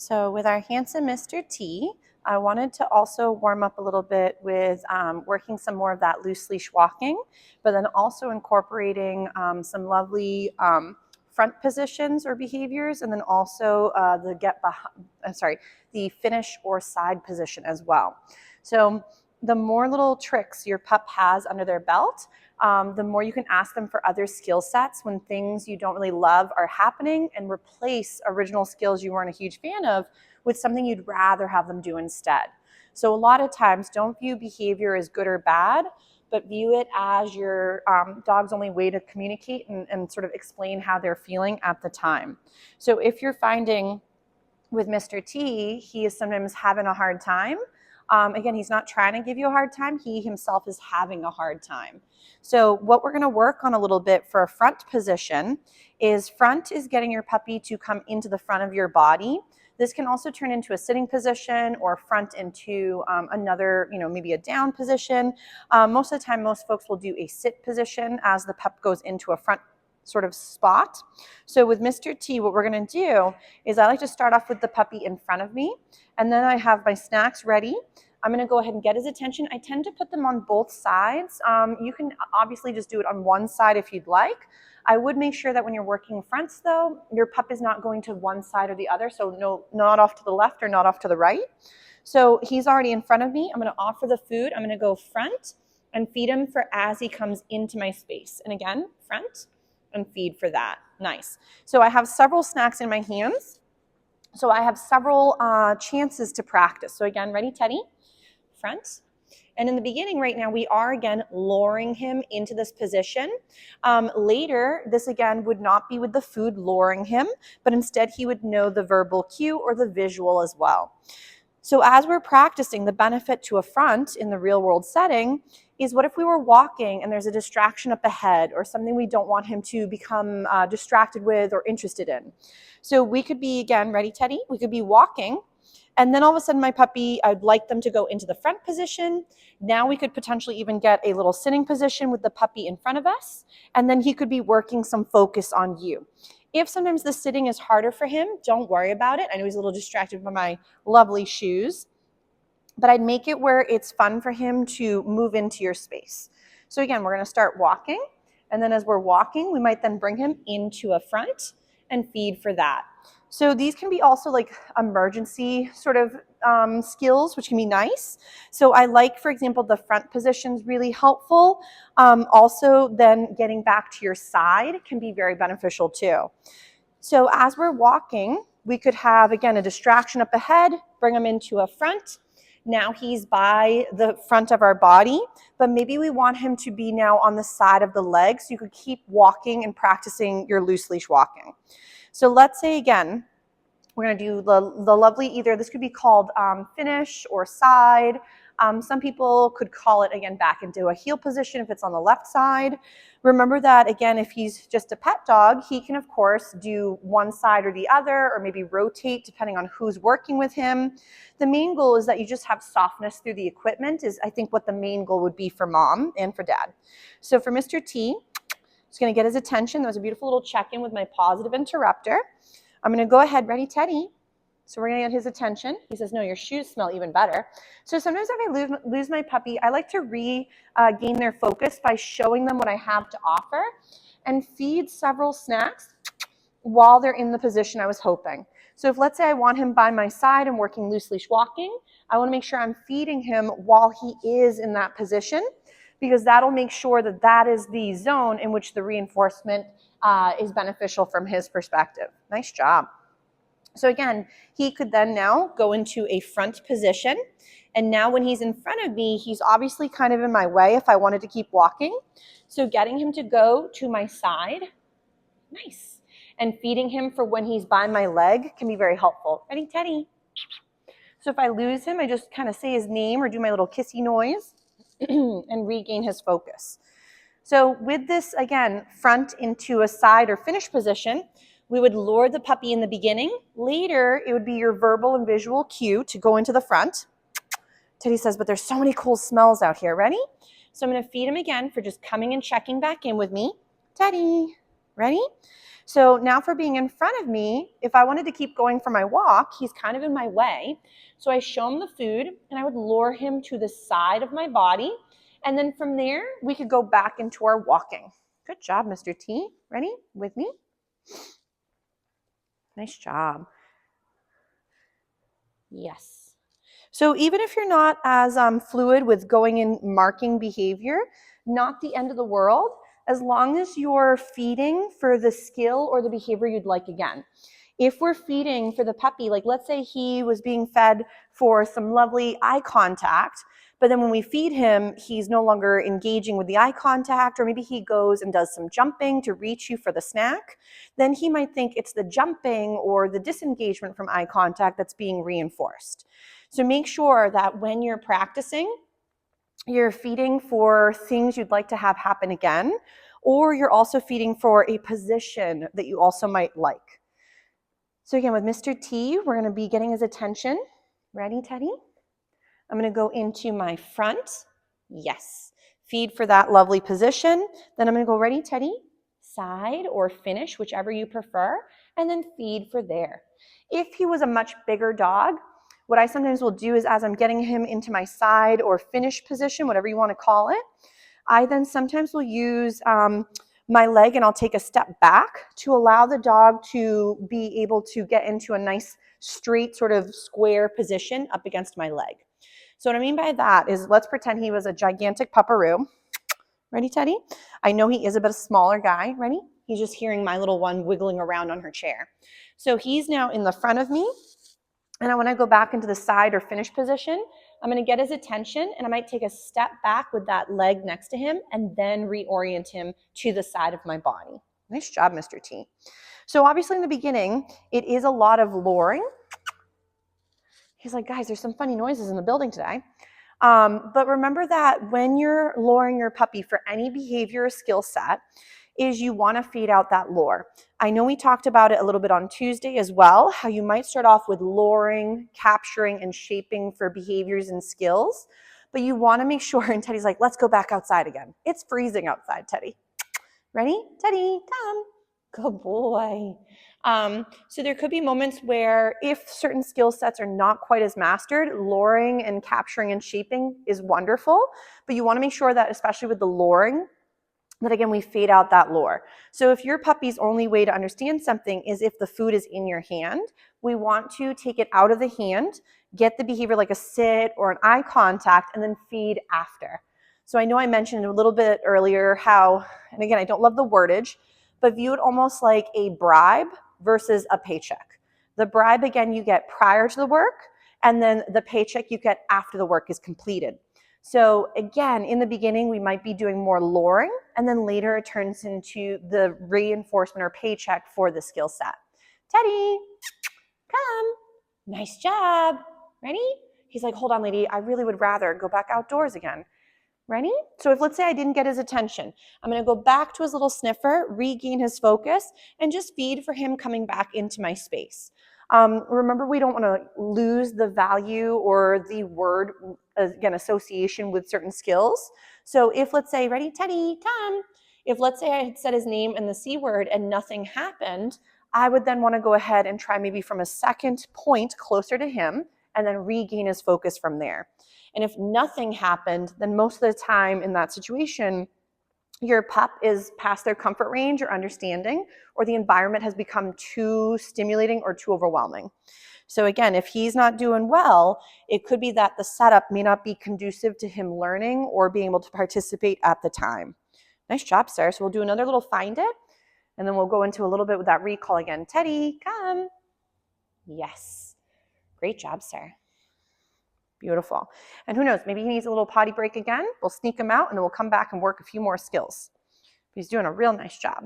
So with our handsome Mr. T, I wanted to also warm up a little bit with working some more of that loose leash walking, but then also incorporating some lovely front positions or behaviors, and then also the finish or side position as well. So the more little tricks your pup has under their belt, the more you can ask them for other skill sets when things you don't really love are happening, and replace original skills you weren't a huge fan of with something you'd rather have them do instead. So a lot of times, don't view behavior as good or bad, but view it as your dog's only way to communicate and sort of explain how they're feeling at the time. So if you're finding with Mr. T, he is sometimes having a hard time, again, he's not trying to give you a hard time. He himself is having a hard time. So what we're going to work on a little bit for a front position is front is getting your puppy to come into the front of your body. This can also turn into a sitting position or front into another, maybe a down position. Most of the time, most folks will do a sit position as the pup goes into a front sort of spot. So with Mr. T, what we're going to do is I like to start off with the puppy in front of me, and then I have my snacks ready. I'm going to go ahead and get his attention. I tend to put them on both sides. You can obviously just do it on one side if you'd like. I would make sure that when you're working fronts, though, your pup is not going to one side or the other, so no, not off to the left or not off to the right. So he's already in front of me. I'm going to offer the food. I'm going to go front and feed him for as he comes into my space. And again, front and feed for that. Nice. So I have several snacks in my hands. So I have several chances to practice. So again, ready, Teddy? Front. And in the beginning right now, we are again luring him into this position. Later, this again would not be with the food luring him, but instead he would know the verbal cue or the visual as well. So as we're practicing, the benefit to a front in the real world setting is, what if we were walking and there's a distraction up ahead or something we don't want him to become distracted with or interested in. So we could be, again, ready, Teddy? We could be walking, and then all of a sudden my puppy, I'd like them to go into the front position. Now we could potentially even get a little sitting position with the puppy in front of us, and then he could be working some focus on you. If sometimes the sitting is harder for him, don't worry about it. I know he's a little distracted by my lovely shoes, but I'd make it where it's fun for him to move into your space. So again, we're going to start walking, and then as we're walking, we might then bring him into a front and feed for that. So these can be also like emergency sort of skills, which can be nice. So I like, for example, the front positions really helpful. Also, then getting back to your side can be very beneficial too. So as we're walking, we could have, again, a distraction up ahead, bring him into a front. Now he's by the front of our body, but maybe we want him to be now on the side of the leg, so you could keep walking and practicing your loose leash walking. So let's say, again, we're going to do the lovely, either this could be called finish or side. Some people could call it, again, back into a heel position if it's on the left side. Remember that, again, if he's just a pet dog, he can, of course, do one side or the other, or maybe rotate depending on who's working with him. The main goal is that you just have softness through the equipment is, I think, what the main goal would be for mom and for dad. So for Mr. T, just going to get his attention. That was a beautiful little check-in with my positive interrupter. I'm going to go ahead. Ready, Teddy? So we're going to get his attention. He says, no, your shoes smell even better. So sometimes if I lose my puppy, I like to regain their focus by showing them what I have to offer and feed several snacks while they're in the position I was hoping. So if, let's say, I want him by my side and working loose leash walking, I want to make sure I'm feeding him while he is in that position, because that'll make sure that that is the zone in which the reinforcement is beneficial from his perspective. Nice job. So again, he could then now go into a front position. And now when he's in front of me, he's obviously kind of in my way if I wanted to keep walking. So getting him to go to my side, nice. And feeding him for when he's by my leg can be very helpful. Ready, Teddy? So if I lose him, I just kind of say his name or do my little kissy noise and regain his focus. So with this, again, front into a side or finish position, we would lure the puppy in the beginning. Later, it would be your verbal and visual cue to go into the front. Teddy says, but there's so many cool smells out here. Ready? So I'm going to feed him again for just coming and checking back in with me. Teddy. Ready? So now for being in front of me, if I wanted to keep going for my walk, he's kind of in my way. So I show him the food and I would lure him to the side of my body. And then from there, we could go back into our walking. Good job, Mr. T. Ready? With me? Nice job. Yes. So even if you're not as fluid with going and marking behavior, not the end of the world, as long as you're feeding for the skill or the behavior you'd like again. If we're feeding for the puppy, like let's say he was being fed for some lovely eye contact, but then when we feed him, he's no longer engaging with the eye contact, or maybe he goes and does some jumping to reach you for the snack, then he might think it's the jumping or the disengagement from eye contact that's being reinforced. So make sure that when you're practicing, you're feeding for things you'd like to have happen again, or you're also feeding for a position that you also might like. So again, with Mr. T, we're going to be getting his attention. Ready, Teddy? I'm going to go into my front. Yes. Feed for that lovely position. Then I'm going to go, ready, Teddy? Side or finish, whichever you prefer, and then feed for there. If he was a much bigger dog, what I sometimes will do is as I'm getting him into my side or finish position, whatever you want to call it, I then sometimes will use my leg and I'll take a step back to allow the dog to be able to get into a nice straight sort of square position up against my leg. So what I mean by that is, let's pretend he was a gigantic pupperoo. Ready, Teddy? I know he is a bit smaller guy. Ready? He's just hearing my little one wiggling around on her chair. So he's now in the front of me. And when I go back into the side or finish position, I'm going to get his attention and I might take a step back with that leg next to him and then reorient him to the side of my body. Nice job, Mr. T. So obviously in the beginning, it is a lot of luring. He's like, guys, there's some funny noises in the building today. But remember that when you're luring your puppy for any behavior or skill set, is you want to feed out that lure. I know we talked about it a little bit on Tuesday as well, how you might start off with luring, capturing, and shaping for behaviors and skills, but you want to make sure, and Teddy's like, let's go back outside again. It's freezing outside, Teddy. Ready? Teddy, come. Good boy. So there could be moments where if certain skill sets are not quite as mastered, luring and capturing and shaping is wonderful, but you want to make sure that, especially with the luring, that again, we fade out that lure. So if your puppy's only way to understand something is if the food is in your hand, we want to take it out of the hand, get the behavior like a sit or an eye contact, and then feed after. So I know I mentioned a little bit earlier how, and again, I don't love the wordage, but view it almost like a bribe versus a paycheck. The bribe, again, you get prior to the work, and then the paycheck you get after the work is completed. So again, in the beginning, we might be doing more luring, and then later it turns into the reinforcement or paycheck for the skill set. Teddy, come. Nice job. Ready? He's like, hold on, lady. I really would rather go back outdoors again. Ready? So if, let's say I didn't get his attention, I'm going to go back to his little sniffer, regain his focus, and just feed for him coming back into my space. Remember, we don't want to lose the value or the word, again, association with certain skills. So if, let's say, ready, Teddy, come. If, let's say, I had said his name and the C word and nothing happened, I would then want to go ahead and try maybe from a second point closer to him and then regain his focus from there. And if nothing happened, then most of the time in that situation, your pup is past their comfort range or understanding, or the environment has become too stimulating or too overwhelming. So again, if he's not doing well, it could be that the setup may not be conducive to him learning or being able to participate at the time. Nice job, sir. So we'll do another little find it, and then we'll go into a little bit with that recall again. Teddy, come. Yes. Great job, sir. Beautiful. And who knows, maybe he needs a little potty break again. We'll sneak him out and then we'll come back and work a few more skills. He's doing a real nice job.